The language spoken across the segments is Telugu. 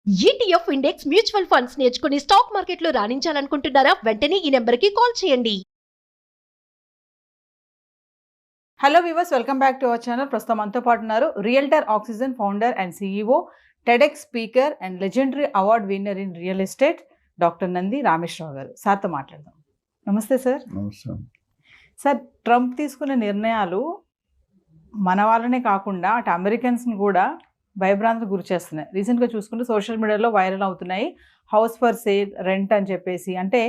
ETF ఇండెక్స్ మ్యూచువల్ ఫండ్స్ నేర్చుకుని స్టాక్ మార్కెట్లో రాణించాలనుకుంటున్నారా? వెంటనే ఈ నెంబర్కి కాల్ చేయండి. Hello viewers, welcome back to our channel. ప్రస్తుతం మనతో పాటు ఉన్నారు realtor oxygen founder and CEO, TEDx speaker and legendary award winner in real estate doctor Nandi Rameshwar Rao గారు. సార్తో మాట్లాడదాం. నమస్తే సార్. నమస్కారం. సార్, ట్రంప్ తీసుకున్న నిర్ణయాలు మన వాళ్ళనే కాకుండా అటు అమెరికన్స్ని కూడా భయభ్రాంతికి గురి చేస్తున్నాయి. రీసెంట్గా చూసుకుంటే సోషల్ మీడియాలో వైరల్ అవుతున్నాయి. హౌస్ ఫర్ సేల్, రెంట్ అని చెప్పేసి, అంటే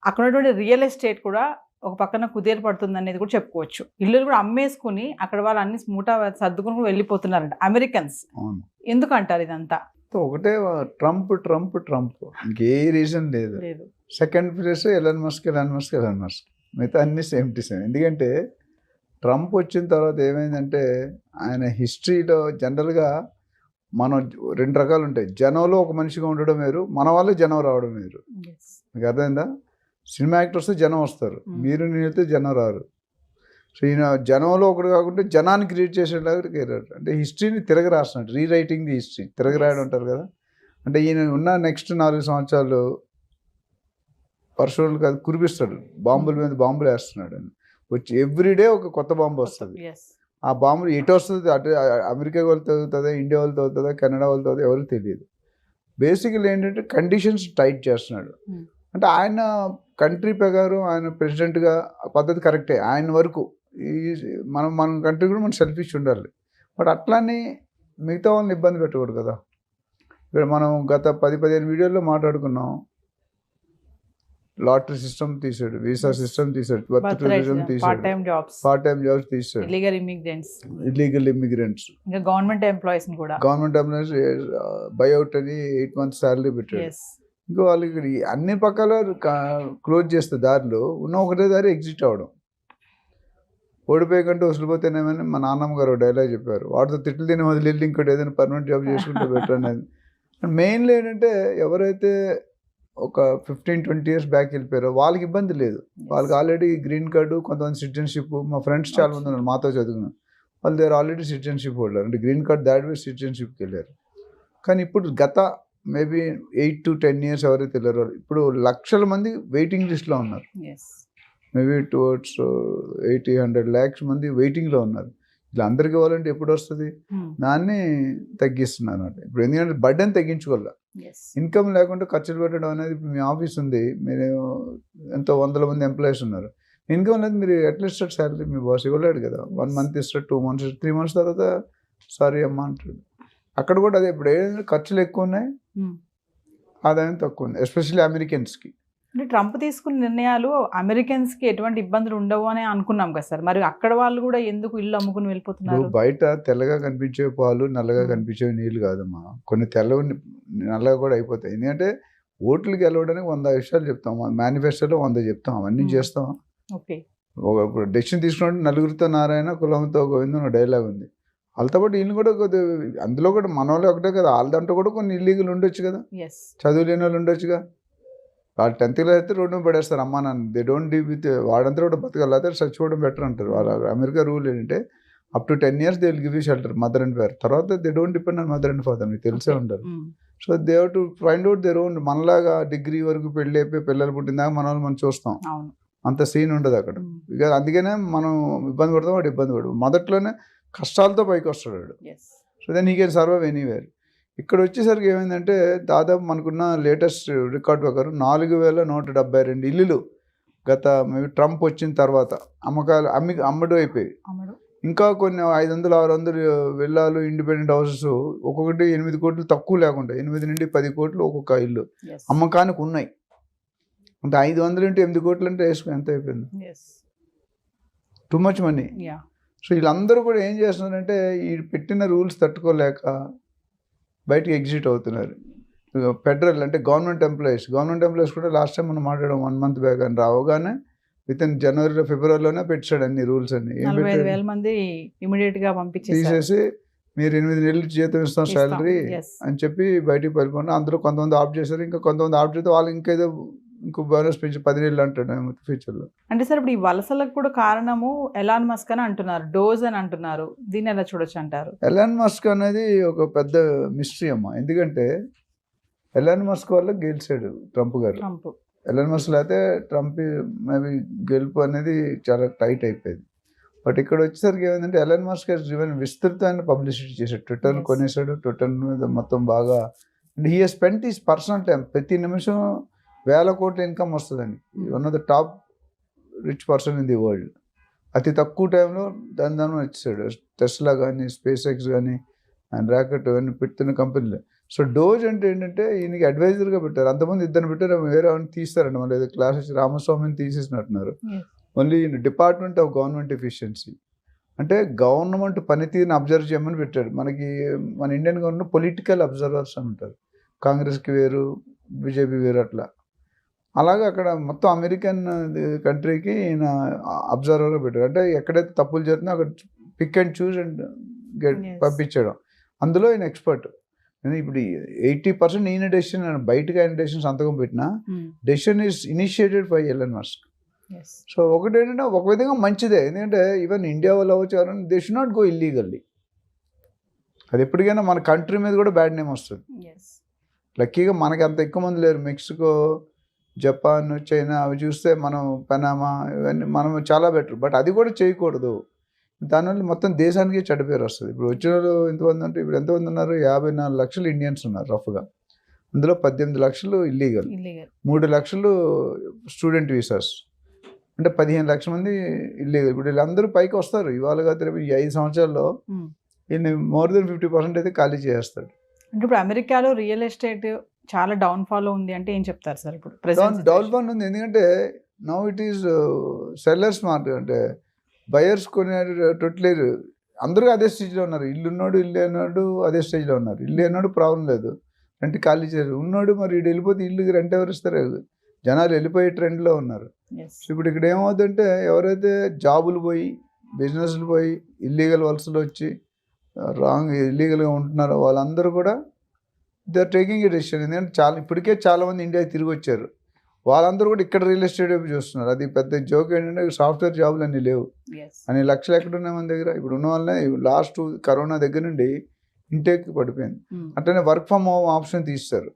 అక్కడ ఉన్నటువంటి రియల్ ఎస్టేట్ కూడా ఒక పక్కన కుదేలు పడుతుంది అనేది కూడా చెప్పుకోవచ్చు. ఇల్లులు కూడా అమ్మేసుకుని అక్కడ వాళ్ళు అన్ని మూట సర్దుకుని కూడా వెళ్ళిపోతున్నారంట అమెరికన్స్. అవును. ఎందుకంటారు ఇదంతా? ఒకటే ట్రంప్ ట్రంప్ ట్రంప్, ఇంకే రీజన్ లేదు. Second place Elon Musk. మిగతా అన్ని సేమ్ టు సేమ్. ఎందుకంటే ట్రంప్ వచ్చిన తర్వాత ఏమైందంటే ఆయన హిస్టరీలో జనరల్గా మనం రెండు రకాలు ఉంటాయి. జనంలో ఒక మనిషిగా ఉండడం వేరు, మన వాళ్ళే జనం రావడం వేరు. మీకు అర్థమైందా? సినిమా యాక్టర్స్ జనం వస్తారు, మీరు నేనైతే జనం రారు. సో ఈయన జనంలో ఒకటి కాకుండా జనాన్ని క్రియేట్ చేసేలాగా కేరాడు. అంటే హిస్టరీని తిరగ రాస్తున్నాడు, రీరైటింగ్ ది హిస్టరీ, తిరగరాయడం అంటారు కదా. అంటే ఈయన ఉన్న నెక్స్ట్ 4 సంవత్సరాలు పర్సనల్ కాదు కురిపిస్తాడు, బాంబుల మీద బాంబులు వేస్తున్నాడు అని. వచ్చి ఎవ్రీడే ఒక కొత్త బాంబు వస్తుంది. ఆ బాంబులు ఎటు వస్తుంది, అటు అమెరికా వాళ్ళతో అవుతుందా, ఇండియా వాళ్ళతో అవుతుందా, కెనడా వాళ్ళతో అవుతుందా, ఎవరికి తెలియదు. బేసికలీ ఏంటంటే కండిషన్స్ టైట్ చేస్తున్నాడు. అంటే ఆయన కంట్రీ ప్రకారం ఆయన ప్రెసిడెంట్గా పద్ధతి కరెక్టే ఆయన వరకు. మన కంట్రీ కూడా మనం సెల్ఫిష్ ఉండాలి. బట్ అట్లానే మిగతా వాళ్ళని ఇబ్బంది పెట్టకూడదు కదా. ఇక్కడ మనం గత 10-15 వీడియోల్లో మాట్లాడుకున్నాం. లాటరీ సిస్టమ్ తీసాడు, వీసా సిస్టమ్ తీసాడు, బర్త్ టూరిజం తీసాడు, పార్ట్ టైం జాబ్స్ తీసాడు, ఇల్లీగల్ ఇమిగ్రెంట్స్, ఇంకా గవర్నమెంట్ ఎంప్లాయీస్ బైఅవుట్ అని 8 months శాలరీ పెట్టాడు. ఇంకా వాళ్ళకి అన్ని పక్కల క్లోజ్ చేస్తే దారిలో ఉన్న ఒకటే దారి ఎగ్జిట్ అవ్వడం. ఓడిపోయే కంటే వసలిపోతేనేమని మా నాన్నమ్మ గారు డైలాగ్ చెప్పారు. వాటితో తిట్లు తిని వదిలి ఇంకోటి ఏదైనా పర్మనెంట్ జాబ్ చేసుకుంటే బెటర్ అనేది. మెయిన్లీ ఏంటంటే ఎవరైతే ఒక 15-20 years బ్యాక్ వెళ్ళిపోయారో వాళ్ళకి ఇబ్బంది లేదు. వాళ్ళకి ఆల్రెడీ గ్రీన్ కార్డు, కొంతమంది సిటిజన్షిప్. మా ఫ్రెండ్స్ చాలా మంది ఉన్నారు మాతో చదువుకున్నారు, వాళ్ళు దేర్ ఆల్రెడీ సిటిజన్షిప్ హోల్డర్, అంటే గ్రీన్ కార్డ్ దాటి పోయి సిటిజన్షిప్కి వెళ్ళారు. కానీ ఇప్పుడు గత మేబీ 8 to 10 years ఎవరైతే వెళ్ళారో ఇప్పుడు లక్షల మంది వెయిటింగ్ లిస్ట్లో ఉన్నారు. మేబీ టువర్డ్స్ 80-100 lakhs మంది వెయిటింగ్లో ఉన్నారు. ఇలా అందరికి ఇవ్వాలంటే ఎప్పుడు వస్తుంది? దాన్ని తగ్గిస్తున్నారు అంటే. ఇప్పుడు ఎందుకంటే బర్డెన్ తగ్గించుకోవాలి. ఇన్కమ్ లేకుండా ఖర్చులు పెట్టడం అనేది. ఇప్పుడు మీ ఆఫీస్ ఉంది, మీరు ఎంతో 100 మంది ఎంప్లాయీస్ ఉన్నారు, ఇన్కమ్ అనేది మీరు ఎట్లా ఇస్తాడు శాలరీ? మీ బాస్ ఇవ్వలేడు కదా. 1 month ఇస్తాడు, 2 months, 3 months తర్వాత సారీ అమ్మా అంటాడు. అక్కడ కూడా అదే. ఇప్పుడు ఏదైనా ఖర్చులు ఎక్కువ ఉన్నాయి, ఆదాయం తక్కువ ఉంది, ఎస్పెషల్లీ అమెరికన్స్కి. అంటే ట్రంప్ తీసుకున్న నిర్ణయాలు అమెరికన్స్కి ఎటువంటి ఇబ్బందులు ఉండవు అని అనుకున్నాం కదా సార్. మరి అక్కడ వాళ్ళు కూడా ఎందుకు ఇల్లు అమ్ముకుని వెళ్ళిపోతున్నారు? బయట తెల్లగా కనిపించే పాలు నల్లగా కనిపించే నీళ్ళు కాదమ్మా, కొన్ని తెల్ల నల్లగా కూడా అయిపోతాయి. ఎందుకంటే ఓట్లకి గెలవడానికి 100 విషయాలు చెప్తాం, మేనిఫెస్టోలో 100 చెప్తాం, అవన్నీ చేస్తాం. ఓకే, ఇప్పుడు డెసిషన్ తీసుకున్నట్టు నలుగురితో నారాయణ కులంతో గోవిందం డైలాగ్ ఉంది. వాళ్ళతో పాటు వీళ్ళు కూడా కొద్దిగా, అందులో కూడా మన వాళ్ళు ఒకటే కదా, వాళ్ళ దాంట్లో కూడా కొన్ని ఇల్లీగల్ ఉండొచ్చు కదా, చదువు లేని వాళ్ళు ఉండొచ్చుగా. వాళ్ళు 10th class అయితే రోడ్డు పడేస్తారు అమ్మా నాన్న. దే డోంట్ డీ విత్ వాడంతా కూడా బతకాలి, అయితే చచ్చిపోవడం బెటర్ అంటారు. వాళ్ళ అమెరికా రూల్ ఏంటంటే up to 10 years they will give you shelter, mother and father. తర్వాత they don't depend on mother and father, మీకు తెలిసే ఉంటారు. So they have to find out their own. మనలాగా డిగ్రీ వరకు పెళ్ళి అయిపోయి పిల్లలు పుట్టిందాక మన వాళ్ళు మనం చూస్తాం, అంత సీన్ ఉండదు అక్కడ. ఇక అందుకనే మనం ఇబ్బంది పడతాం, వాడు ఇబ్బంది పడు. మొదట్లోనే కష్టాలతో పైకి వస్తాడు వాడు. So then he can survive anywhere. ఇక్కడ వచ్చేసరికి ఏమైందంటే దాదాపు మనకున్న లేటెస్ట్ రికార్డ్ ప్రకారం 4172 ఇల్లులు గత ట్రంప్ వచ్చిన తర్వాత అమ్మకాలు అమ్మడం అయిపోయి. ఇంకా కొన్ని 500-600 విల్లాలు, ఇండిపెండెంట్ హౌసెస్, ఒక్కొక్కటి 8 కోట్లు తక్కువ లేకుండా 8 నుండి 10 కోట్లు ఒక్కొక్క ఇల్లు అమ్మకానికి ఉన్నాయి. అంటే 500 into 8 కోట్లు అంటే ఎంత అయిపోయింది? Too much money. సో వీళ్ళందరూ కూడా ఏం చేస్తున్నారంటే ఈ పెట్టిన రూల్స్ తట్టుకోలేక బయటికి ఎగ్జిట్ అవుతున్నారు. ఫెడరల్ అంటే గవర్నమెంట్ ఎంప్లాయీస్ కూడా లాస్ట్ టైం మనం మాట్లాడాం 1 month బ్యాక్ అని రావగానే వితిన్ జనవరిలో ఫిబ్రవరిలోనే పెట్టాడు అన్ని రూల్స్ అన్ని. 45,000 మంది ఇమీడియట్ గా తీసేసి మీరు 8 నెలలు జీతం ఇస్తాం శాలరీ అని చెప్పి బయటికి వెళ్ళిపోయినా. అందులో కొంతమంది ఆప్ట్ చేశారు, ఇంకా కొంతమంది ఆప్ట్ చేస్తే వాళ్ళు ఇంకేదో ఇంకో బోనస్ పెంచి 10 నెలలు అంటాడు ఫ్యూచర్లో. అంటే సార్ ఇప్పుడు ఈ వలసలకు కూడా కారణము ఎలాన్ మస్క్ అని అంటున్నారు, డోజ్ అని అంటున్నారు. దీన్ని ఎలా చూడొచ్చు అంటారు? ఎలాన్ మస్క్ అనేది ఒక పెద్ద మిస్టరీ అమ్మ. ఎందుకంటే ఎలాన్ మస్క్ వల్ల గెలిచాడు ట్రంప్ గారు. ట్రంప్ ఎలాన్ మస్క్ అయితే ట్రంప్ మేబీ గెలుపు అనేది చాలా టైట్ అయిపోయింది. బట్ ఇక్కడ వచ్చేసరికి ఏమైందంటే ఎలాన్ మస్క్ ఈవెన్ విస్తృతమైన పబ్లిసిటీ చేశాడు. ట్విట్టర్ని Yes. కొనేసాడు, ట్విట్టర్ మీద మొత్తం బాగా. And he spent is personal time. ప్రతి నిమిషం 1,000 కోట్ల ఇన్కమ్ వస్తుందని. One of the top rich person in the world. అతి తక్కువ టైంలో దాని వచ్చేసాడు. టెస్లా కానీ, స్పేస్ ఎక్స్ కానీ, అండ్ రాకెట్ అవన్నీ పెడుతున్న కంపెనీలు. సో డోజ్ అంటే ఏంటంటే ఈయనకి అడ్వైజర్గా పెట్టారు. అంతమంది ఇద్దరు పెట్టారు, వేరే వాళ్ళని తీస్తారండి. మళ్ళీ ఏదో క్లాస్ వచ్చి రామస్వామిని తీసేసినట్టున్నారు. Only department of government efficiency అంటే గవర్నమెంట్ పనితీరుని అబ్జర్వ్ చేయమని పెట్టాడు. మనకి మన ఇండియన్ గవర్నమెంట్ పొలిటికల్ అబ్జర్వర్స్ అని ఉంటారు. కాంగ్రెస్కి వేరు, బీజేపీ వేరు, అట్లా. అలాగే అక్కడ మొత్తం అమెరికన్ కంట్రీకి ఈయన అబ్జర్వర్గా పెట్టాడు. అంటే ఎక్కడైతే తప్పులు జరుగుతుందో అక్కడ పిక్ అండ్ చూస్ అండ్ పంపించడం. అందులో ఈయన ఎక్స్పర్ట్. ఇప్పుడు 80% ఈయన డెసిషన్, బయటగా ఆయన డెసిషన్ సంతకం పెట్టినా decision is initiated by Elon Musk. So ఒకటి ఏంటంటే ఒక విధంగా మంచిదే, ఎందుకంటే ఈవెన్ ఇండియా వాళ్ళు అవ్వచ్చు, they should not go illegally. అది ఎప్పటికైనా మన కంట్రీ మీద కూడా బ్యాడ్ నేమ్ వస్తుంది. లక్కీగా మనకి అంత ఎక్కువ మంది లేరు. మెక్సికో, జపాన్, చైనా అవి చూస్తే మనం పనామా ఇవన్నీ మనం చాలా బెటర్. బట్ అది కూడా చేయకూడదు. దానివల్ల మొత్తం దేశానికి చెడ్డ పేరు వస్తుంది. ఇప్పుడు వచ్చిన వాళ్ళు ఎంతమంది అంటే ఇప్పుడు ఎంతమంది ఉన్నారు? 54 లక్షలు ఇండియన్స్ ఉన్నారు రఫ్గా. అందులో 18 లక్షలు ఇల్లీగల్, 3 లక్షలు స్టూడెంట్ వీసాస్, అంటే 15 లక్షల మంది ఇల్లీగల్. ఇప్పుడు వీళ్ళందరూ పైకి వస్తారు ఇవాళ కాదు ఈ 5 సంవత్సరాల్లో ఈయన మోర్ దెన్ 50% అయితే ఖాళీ చేస్తాడు. అంటే ఇప్పుడు అమెరికాలో రియల్ ఎస్టేట్ చాలా డౌన్ఫాల్ ఉంది అంటే ఏం చెప్తారు సార్? ఇప్పుడు డౌన్ఫాల్ ఉంది ఎందుకంటే now it is sellers market. అంటే బయర్స్ కొనేటట్లేరు. అందరూ అదే స్టేజ్లో ఉన్నారు. ఇల్లు ఉన్నాడు, ఇల్లు అన్నాడు అదే స్టేజ్లో ఉన్నారు. ఇల్లు అన్నాడు ప్రాబ్లం లేదు, రెంట్ ఖాళీ చేయరు. ఉన్నాడు మరి ఇటు వెళ్ళిపోతే ఇల్లుకి రెంట్ ఎవరు ఇస్తారు? జనాలు వెళ్ళిపోయే ట్రెండ్లో ఉన్నారు. ఇప్పుడు ఇక్కడ ఏమవుతుందంటే ఎవరైతే జాబులు పోయి, బిజినెస్లు పోయి, ఇల్లీగల్ వలసలు వచ్చి ఇల్లీగల్గా ఉంటున్నారో వాళ్ళందరూ కూడా they are taking a decision. ఎందుకంటే ఇప్పటికే చాలామంది ఇండియాకి తిరిగి వచ్చారు. వాళ్ళందరూ కూడా ఇక్కడ రియల్ ఎస్టేట్ వైపు చూస్తున్నారు. అది పెద్ద జోక్ ఏంటంటే సాఫ్ట్వేర్ జాబులు అన్నీ లేవు అని లక్షలు ఎక్కడున్నాయి మన దగ్గర. ఇప్పుడు ఉన్న వాళ్ళనే లాస్ట్ కరోనా దగ్గర నుండి ఇంటేక్ పడిపోయింది. అట్లనే వర్క్ ఫ్రమ్ హోమ్ ఆప్షన్ తీస్తారు.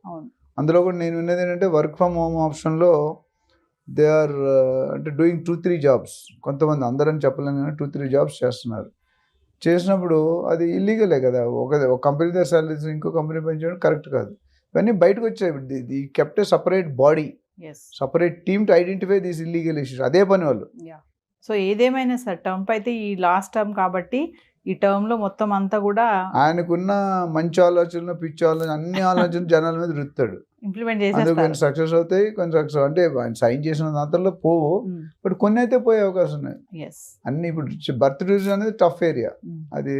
అందులో కూడా నేను విన్నది ఏంటంటే వర్క్ ఫ్రమ్ హోమ్ ఆప్షన్లో దే ఆర్ అంటే డూయింగ్ 2-3 జాబ్స్. కొంతమంది, అందరని చెప్పలేను కానీ 2-3 జాబ్స్ చేస్తున్నారు. చేసినప్పుడు అది ఇల్లీగలే కదా. ఒక కంపెనీ దగ్గర సాలరీస్ ఇంకో కంపెనీ పెంచడం కరెక్ట్ కాదు. ఇవన్నీ బయటకు వచ్చాయి. The kept A separate body, separate team to identify these illegal issues. అదే పని వాళ్ళు. సో ఏదేమైనా సార్, ట్రంప్ అయితే ఈ లాస్ట్ టర్మ్ కాబట్టి ఈ టర్మ్లో మొత్తం అంతా కూడా ఆయనకున్న మంచి ఆలోచనలు, పిచ్చి ఆలోచన, అన్ని ఆలోచనలు జనాల మీద రుత్తాడు. ఇంప్లిమెంట్ అందుకు చేసేస్తారు. కొన్ని సక్సెస్ అవుతాయి, కొన్ని సక్సెస్ అంటే ఆయన సైన్ చేసిన దాంట్లో పోవు, బట్ కొన్ని అయితే పోయే అవకాశం ఉన్నాయి. అన్ని ఇప్పుడు బర్త్ డివిజన్ అనేది టఫ్ ఏరియా, అది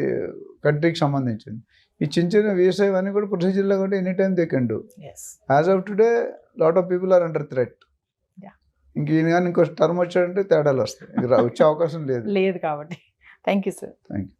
కంట్రీకి సంబంధించింది. ఈ చిన్న వ్యవసాయం అన్నీ కూడా ప్రొసీజర్లో కూడా any time they can do. As of today lot of people are under threat. ఇంక ఈయన కానీ ఇంకో టర్మ్ వచ్చాడంటే తేడాలు వస్తాయి, వచ్చే అవకాశం లేదు కాబట్టి. Thank you sir. Thank you.